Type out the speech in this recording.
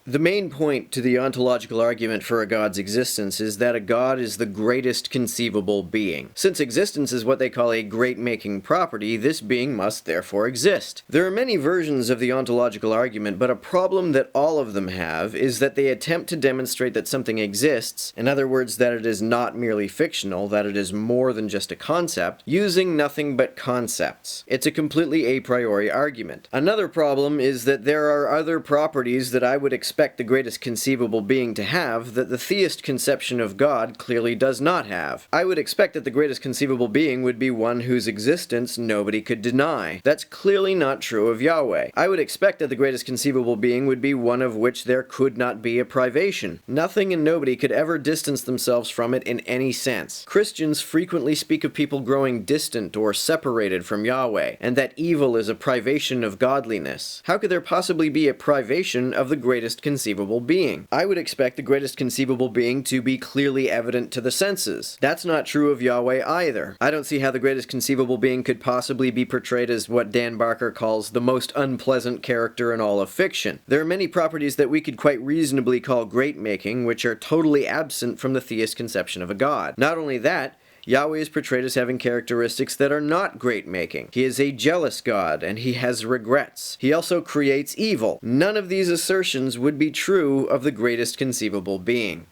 The main point to the ontological argument for a god's existence is that a god is the greatest conceivable being. Since existence is what they call a great-making property, this being must therefore exist. There are many versions of the ontological argument, but a problem that all of them have is that they attempt to demonstrate that something exists, in other words that it is not merely fictional, that it is more than just a concept, using nothing but concepts. It's a completely a priori argument. Another problem is that there are other properties that I would expect the greatest conceivable being to have that the theist conception of God clearly does not have. I would expect that the greatest conceivable being would be one whose existence nobody could deny. That's clearly not true of Yahweh. I would expect that the greatest conceivable being would be one of which there could not be a privation. Nothing and nobody could ever distance themselves from it in any sense. Christians frequently speak of people growing distant or separated from Yahweh, and that evil is a privation of godliness. How could there possibly be a privation of the greatest conceivable being? I would expect the greatest conceivable being to be clearly evident to the senses. That's not true of Yahweh either. I don't see how the greatest conceivable being could possibly be portrayed as what Dan Barker calls the most unpleasant character in all of fiction. There are many properties that we could quite reasonably call great-making, which are totally absent from the theist conception of a god. Not only that, Yahweh is portrayed as having characteristics that are not great-making. He is a jealous God, and he has regrets. He also creates evil. None of these assertions would be true of the greatest conceivable being.